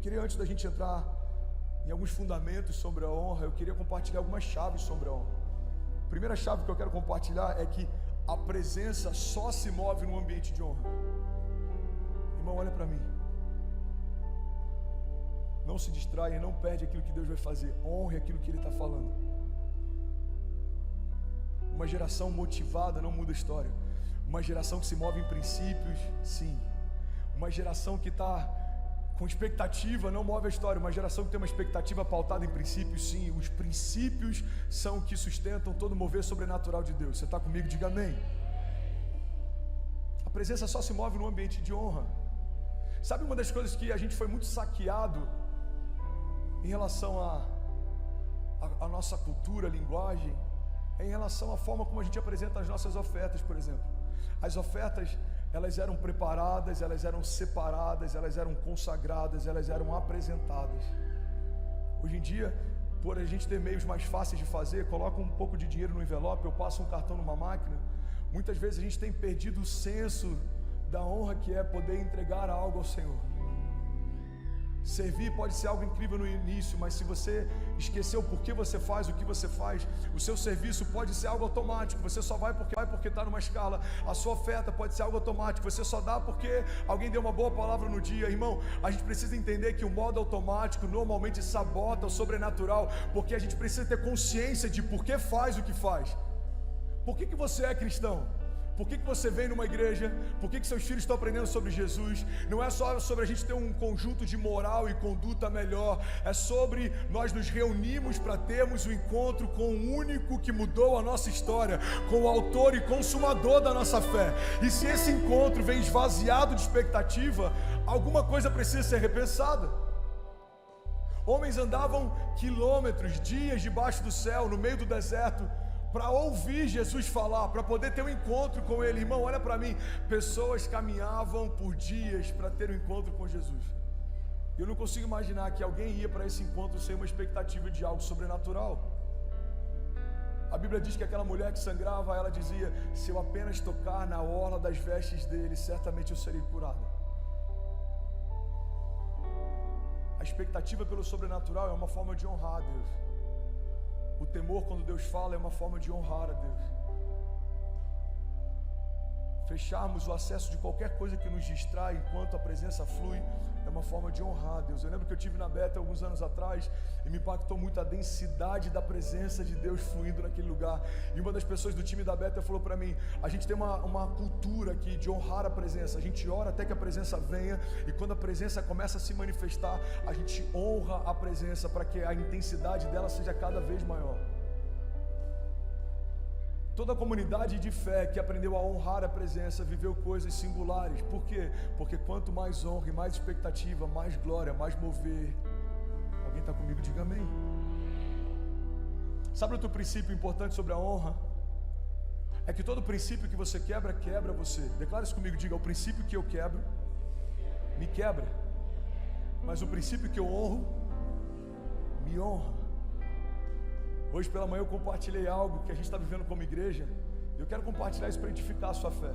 queria, antes da gente entrar em alguns fundamentos sobre a honra, eu queria compartilhar algumas chaves sobre a honra. A primeira chave que eu quero compartilhar é que a presença só se move num ambiente de honra. Irmão, olha para mim. Não se distraia, não perde aquilo que Deus vai fazer. Honre aquilo que Ele está falando. Uma geração motivada não muda a história. Uma geração que se move em princípios, sim. Uma geração que está com expectativa não move a história. Uma geração que tem uma expectativa pautada em princípios, sim. Os princípios são o que sustentam todo mover sobrenatural de Deus. Você está comigo? Diga amém. A presença só se move num ambiente de honra. Sabe uma das coisas que a gente foi muito saqueado em relação à nossa cultura, linguagem, é em relação à forma como a gente apresenta as nossas ofertas, por exemplo. As ofertas, elas eram preparadas, elas eram separadas, elas eram consagradas, elas eram apresentadas. Hoje em dia, por a gente ter meios mais fáceis de fazer, coloca um pouco de dinheiro no envelope, eu passo um cartão numa máquina. Muitas vezes a gente tem perdido o senso da honra que é poder entregar algo ao Senhor. Servir pode ser algo incrível no início, mas se você esqueceu por que você faz o que você faz, o seu serviço pode ser algo automático. Você só vai porque está numa escala. A sua oferta pode ser algo automático. Você só dá porque alguém deu uma boa palavra no dia. Irmão, a gente precisa entender que o modo automático normalmente sabota o sobrenatural, porque a gente precisa ter consciência de por que faz o que faz. Por que você é cristão? Por que você vem numa igreja? Por que seus filhos estão aprendendo sobre Jesus? Não é só sobre a gente ter um conjunto de moral e conduta melhor. É sobre nós nos reunirmos para termos um encontro com o único que mudou a nossa história, com o autor e consumador da nossa fé. E se esse encontro vem esvaziado de expectativa, alguma coisa precisa ser repensada. Homens andavam quilômetros, dias debaixo do céu, no meio do deserto, para ouvir Jesus falar, para poder ter um encontro com Ele. Irmão, olha para mim, pessoas caminhavam por dias para ter um encontro com Jesus. Eu não consigo imaginar que alguém ia para esse encontro sem uma expectativa de algo sobrenatural. A Bíblia diz que aquela mulher que sangrava, ela dizia: se eu apenas tocar na orla das vestes dele, certamente eu serei curada. A expectativa pelo sobrenatural é uma forma de honrar a Deus. O temor, quando Deus fala, é uma forma de honrar a Deus. Fecharmos o acesso de qualquer coisa que nos distrai enquanto a presença flui é uma forma de honrar a Deus. Eu lembro que eu estive na Bethel alguns anos atrás e me impactou muito a densidade da presença de Deus fluindo naquele lugar. E uma das pessoas do time da Bethel falou para mim: a gente tem uma cultura aqui de honrar a presença. A gente ora até que a presença venha, e quando a presença começa a se manifestar, a gente honra a presença para que a intensidade dela seja cada vez maior. Toda a comunidade de fé que aprendeu a honrar a presença viveu coisas singulares. Por quê? Porque quanto mais honra e mais expectativa, mais glória, mais mover. Alguém está comigo? Diga amém. Sabe outro princípio importante sobre a honra? É que todo princípio que você quebra, quebra você. Declara isso comigo, diga: o princípio que eu quebro, me quebra. Mas o princípio que eu honro, me honra. Hoje pela manhã eu compartilhei algo que a gente está vivendo como igreja. Eu quero compartilhar isso para edificar a sua fé.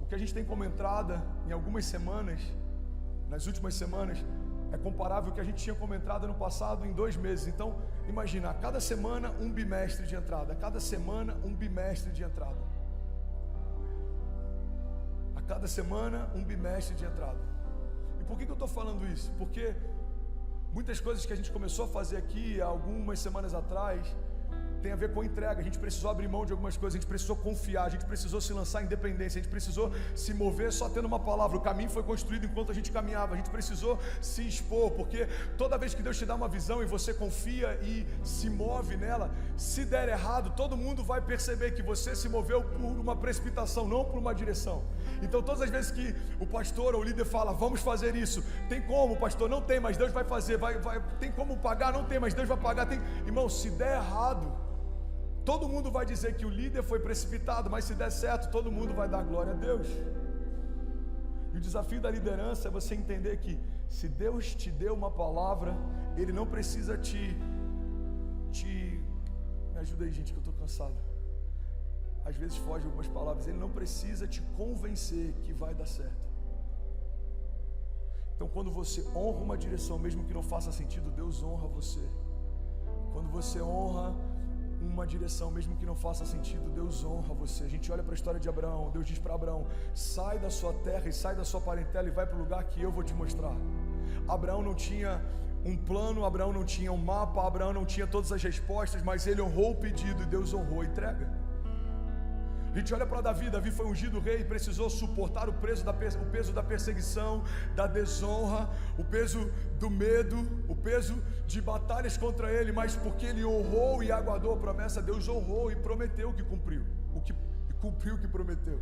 O que a gente tem como entrada em algumas semanas, nas últimas semanas, é comparável ao que a gente tinha como entrada no passado em 2 meses. Então, imagina, a cada semana um bimestre de entrada. A cada semana um bimestre de entrada. A cada semana um bimestre de entrada. E por que eu estou falando isso? Porque muitas coisas que a gente começou a fazer aqui há algumas semanas atrás tem a ver com entrega. A gente precisou abrir mão de algumas coisas, a gente precisou confiar, a gente precisou se lançar em dependência, a gente precisou se mover só tendo uma palavra. O caminho foi construído enquanto a gente caminhava. A gente precisou se expor, porque toda vez que Deus te dá uma visão e você confia e se move nela, se der errado, todo mundo vai perceber que você se moveu por uma precipitação, não por uma direção. Então todas as vezes que o pastor ou o líder fala: vamos fazer isso, tem como, pastor? Não tem, mas Deus vai fazer. Tem como pagar? Não tem, mas Deus vai pagar. Irmão, se der errado, todo mundo vai dizer que o líder foi precipitado, mas se der certo, todo mundo vai dar glória a Deus. E o desafio da liderança é você entender que se Deus te deu uma palavra, Ele não precisa me ajuda aí, gente, que eu estou cansado. Às vezes foge algumas palavras. Ele não precisa te convencer que vai dar certo. Então, quando você honra uma direção, mesmo que não faça sentido, Deus honra você. Quando você honra uma direção, mesmo que não faça sentido, Deus honra você. A gente olha para a história de Abraão. Deus diz para Abraão: sai da sua terra e sai da sua parentela e vai para o lugar que eu vou te mostrar. Abraão não tinha um plano, Abraão não tinha um mapa, Abraão não tinha todas as respostas, mas ele honrou o pedido e Deus honrou a entrega. A gente olha para Davi. Davi foi ungido rei e precisou suportar o peso da perseguição, da desonra, o peso do medo, o peso de batalhas contra ele, mas porque ele honrou e aguardou a promessa, Deus honrou e prometeu que cumpriu, e cumpriu o que prometeu.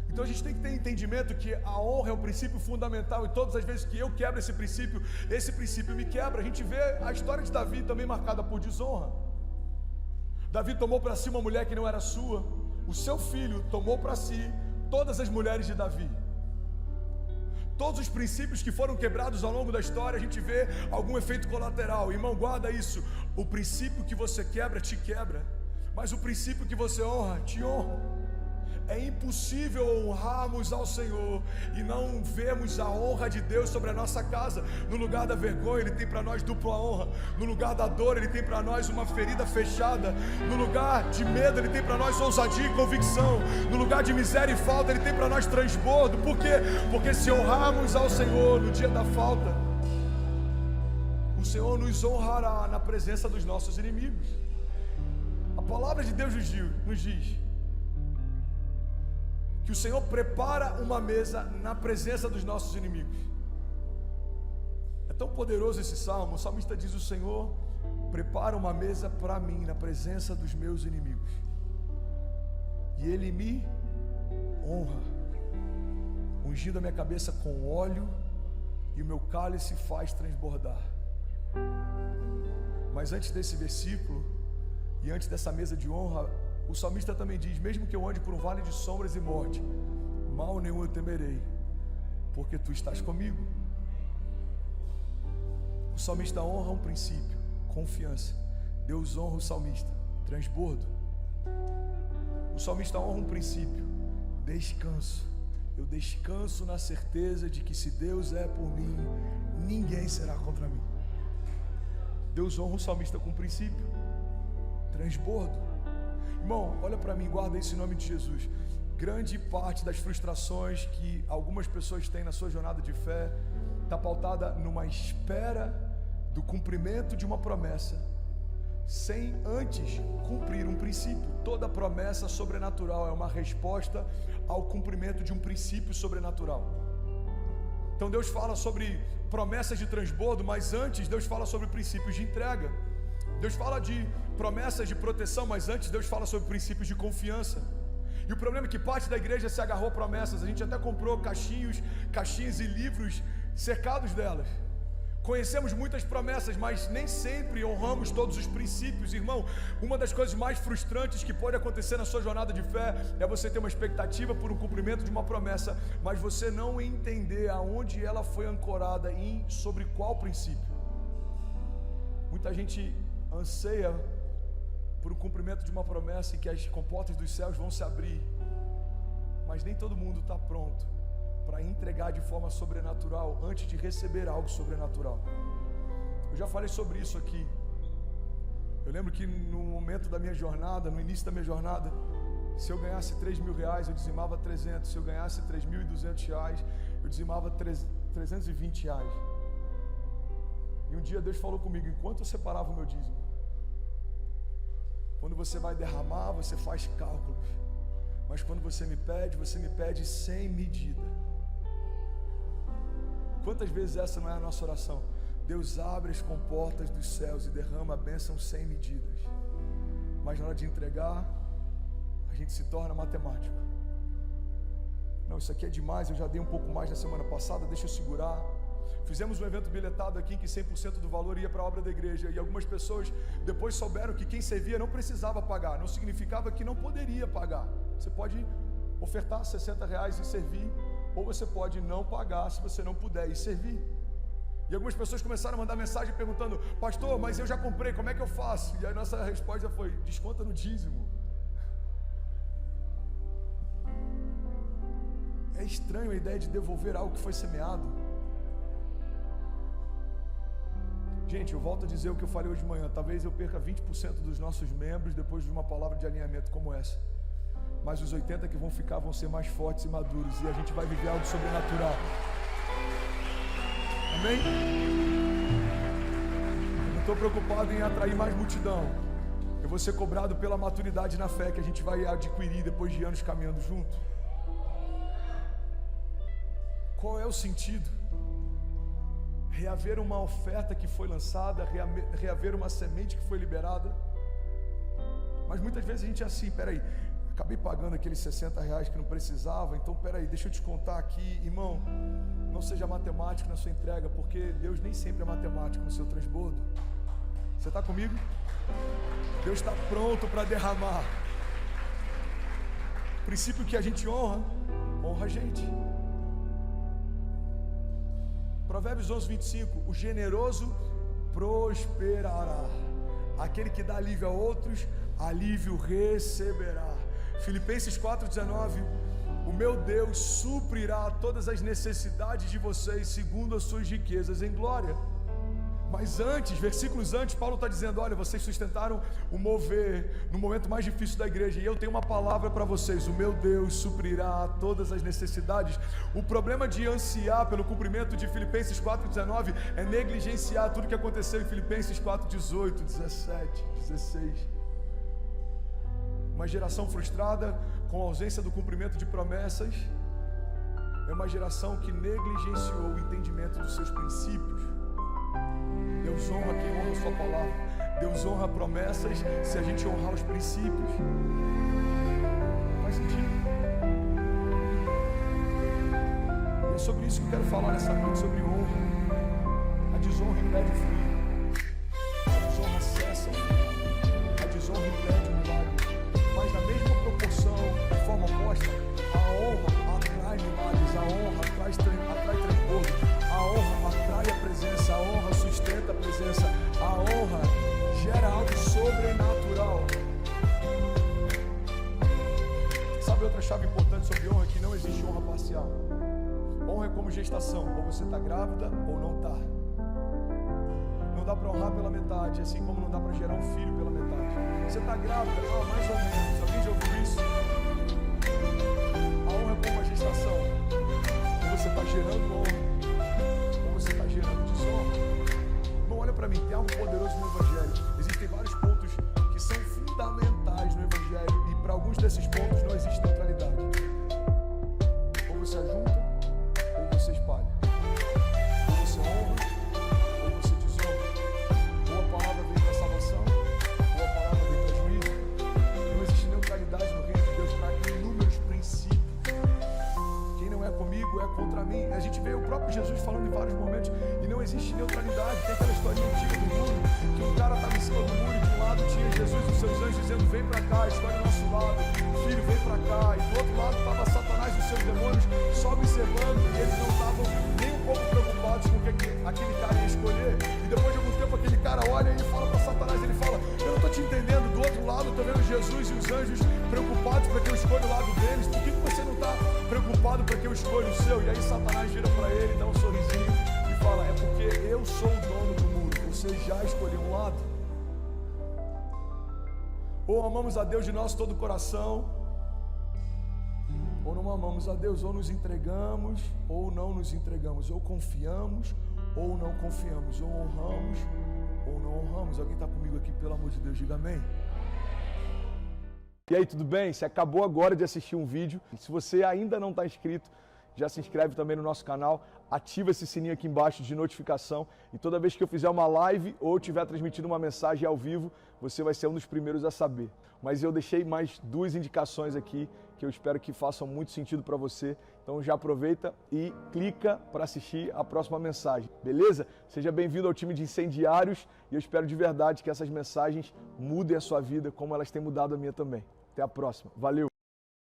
Então a gente tem que ter entendimento que a honra é um princípio fundamental, e todas as vezes que eu quebro esse princípio me quebra. A gente vê a história de Davi também marcada por desonra. Davi tomou para si uma mulher que não era sua. O seu filho tomou para si todas as mulheres de Davi. Todos os princípios que foram quebrados ao longo da história, a gente vê algum efeito colateral. Irmão, guarda isso. O princípio que você quebra, te quebra. Mas o princípio que você honra, te honra. É impossível honrarmos ao Senhor e não vermos a honra de Deus sobre a nossa casa. No lugar da vergonha, Ele tem para nós dupla honra. No lugar da dor, Ele tem para nós uma ferida fechada. No lugar de medo, Ele tem para nós ousadia e convicção. No lugar de miséria e falta, Ele tem para nós transbordo. Por quê? Porque se honrarmos ao Senhor no dia da falta, o Senhor nos honrará na presença dos nossos inimigos. A palavra de Deus nos diz que o Senhor prepara uma mesa na presença dos nossos inimigos. É tão poderoso esse salmo. O salmista diz: o Senhor prepara uma mesa para mim na presença dos meus inimigos, e Ele me honra, ungindo a minha cabeça com óleo, e o meu cálice faz transbordar. Mas antes desse versículo e antes dessa mesa de honra, o salmista também diz: mesmo que eu ande por um vale de sombras e morte, mal nenhum eu temerei, porque tu estás comigo. O salmista honra um princípio, confiança. Deus honra o salmista, transbordo. O salmista honra um princípio, descanso. Eu descanso na certeza de que se Deus é por mim, ninguém será contra mim. Deus honra o salmista com princípio, transbordo. Irmão, olha para mim, guarda isso em nome de Jesus. Grande parte das frustrações que algumas pessoas têm na sua jornada de fé está pautada numa espera do cumprimento de uma promessa, sem antes cumprir um princípio. Toda promessa sobrenatural é uma resposta ao cumprimento de um princípio sobrenatural. Então Deus fala sobre promessas de transbordo, mas antes Deus fala sobre princípios de entrega. Deus fala de promessas de proteção, mas antes Deus fala sobre princípios de confiança. E o problema é que parte da igreja se agarrou a promessas. A gente até comprou caixinhas e livros cercados delas. Conhecemos muitas promessas, mas nem sempre honramos todos os princípios. Irmão, uma das coisas mais frustrantes que pode acontecer na sua jornada de fé é você ter uma expectativa por um cumprimento de uma promessa, mas você não entender aonde ela foi ancorada e sobre qual princípio. Muita gente anseia por um cumprimento de uma promessa em que as comportas dos céus vão se abrir, mas nem todo mundo está pronto para entregar de forma sobrenatural antes de receber algo sobrenatural. Eu já falei sobre isso aqui. Eu lembro que no momento da minha jornada, no início da minha jornada, se eu ganhasse 3 mil reais, eu dizimava 300. Se eu ganhasse 3.200 reais, eu dizimava 320 reais. E um dia Deus falou comigo: enquanto eu separava o meu dízimo, quando você vai derramar, você faz cálculos, mas quando você me pede sem medida. Quantas vezes essa não é a nossa oração? Deus abre as comportas dos céus e derrama a bênção sem medidas, mas na hora de entregar, a gente se torna matemático. Não, isso aqui é demais, eu já dei um pouco mais na semana passada, deixa eu segurar. Fizemos um evento bilhetado aqui em que 100% do valor ia para a obra da igreja, e algumas pessoas depois souberam que quem servia não precisava pagar. Não significava que não poderia pagar. Você pode ofertar 60 reais e servir, ou você pode não pagar se você não puder e servir. E algumas pessoas começaram a mandar mensagem perguntando: pastor, mas eu já comprei, como é que eu faço? E a nossa resposta foi: desconta no dízimo. É estranho a ideia de devolver algo que foi semeado. Gente, eu volto a dizer o que eu falei hoje de manhã. Talvez eu perca 20% dos nossos membros depois de uma palavra de alinhamento como essa. Mas os 80% que vão ficar vão ser mais fortes e maduros. E a gente vai viver algo sobrenatural. Amém? Eu não estou preocupado em atrair mais multidão. Eu vou ser cobrado pela maturidade na fé que a gente vai adquirir depois de anos caminhando junto. Qual é o sentido? Reaver uma oferta que foi lançada, reaver uma semente que foi liberada. Mas muitas vezes a gente é assim, peraí, acabei pagando aqueles R$60 que não precisava, então peraí, deixa eu te contar aqui, irmão, não seja matemático na sua entrega, porque Deus nem sempre é matemático no seu transbordo. Você está comigo? Deus está pronto para derramar. O princípio que a gente honra a gente. Provérbios 11:25, o generoso prosperará. Aquele que dá alívio a outros, alívio receberá. Filipenses 4:19, o meu Deus suprirá todas as necessidades de vocês segundo as suas riquezas em glória. Mas antes, versículos antes, Paulo está dizendo, olha, vocês sustentaram o mover no momento mais difícil da igreja, e eu tenho uma palavra para vocês, o meu Deus suprirá todas as necessidades. O problema de ansiar pelo cumprimento de Filipenses 4:19 é negligenciar tudo que aconteceu em Filipenses 4:18, 17, 16. Uma geração frustrada com a ausência do cumprimento de promessas é uma geração que negligenciou o entendimento dos seus princípios. Deus honra quem honra a sua palavra. Deus honra promessas se a gente honrar os princípios. Faz sentido? E é sobre isso que eu quero falar nessa noite, sobre honra. A desonra impede o fluir. A desonra cessa. A desonra impede o milagre. Mas na mesma proporção, de forma oposta, a honra atrai milagres, a honra atrai transbordo, a honra atrai a presença, a honra sustenta a presença, a honra gera algo sobrenatural. Sabe outra chave importante sobre honra? Que não existe honra parcial. Honra é como gestação, ou você está grávida ou não está. Não dá para honrar pela metade, assim como não dá para gerar um filho pela metade. Você está grávida? Ah, mais ou menos. Alguém já ouviu isso? A honra é como a gestação. Ou você está gerando honra, ou você está gerando desonra. Bom, olha para mim, tem algo poderoso no Evangelho. Existem vários pontos que são fundamentais no Evangelho, e para alguns desses pontos não existe neutralidade. Ou você ajunta, ou você espalha. Ou você honra, ou você desonra. Ou a palavra vem para salvação, ou a palavra vem para juízo. Não existe neutralidade no reino de Deus para inúmeros princípios. Quem não é comigo é contra mim. A gente vê o próprio Jesus falando em vários momentos, e não existe neutralidade. Tem aquela história antiga do muro, que um cara estava em cima do muro e de um lado tinha Jesus e os seus anjos dizendo, vem para cá, escolhe o nosso lado, filho, vem para cá. E do outro lado estava Satanás e os seus demônios só observando, e eles não estavam nem um pouco preocupados com o que aquele cara ia escolher. E depois de algum tempo aquele cara olha e fala para Satanás, ele fala, eu não estou te entendendo, do outro lado estou vendo Jesus e os anjos preocupados para que eu escolha o lado deles, por que você não está preocupado para que eu escolha o seu? E aí Satanás vira para ele, dá um sorrisinho e fala, é porque eu sou o dono do muro, você já escolheu um lado. Ou amamos a Deus de nosso todo o coração, ou não amamos a Deus, ou nos entregamos, ou não nos entregamos, ou confiamos, ou não confiamos, ou honramos, ou não honramos. Alguém está comigo aqui, pelo amor de Deus, diga amém. E aí, tudo bem? Você acabou agora de assistir um vídeo. Se você ainda não está inscrito, já se inscreve também no nosso canal, ativa esse sininho aqui embaixo de notificação, e toda vez que eu fizer uma live ou estiver transmitindo uma mensagem ao vivo, você vai ser um dos primeiros a saber. Mas eu deixei mais duas indicações aqui que eu espero que façam muito sentido para você. Então já aproveita e clica para assistir a próxima mensagem, beleza? Seja bem-vindo ao time de incendiários, e eu espero de verdade que essas mensagens mudem a sua vida como elas têm mudado a minha também. Até a próxima. Valeu!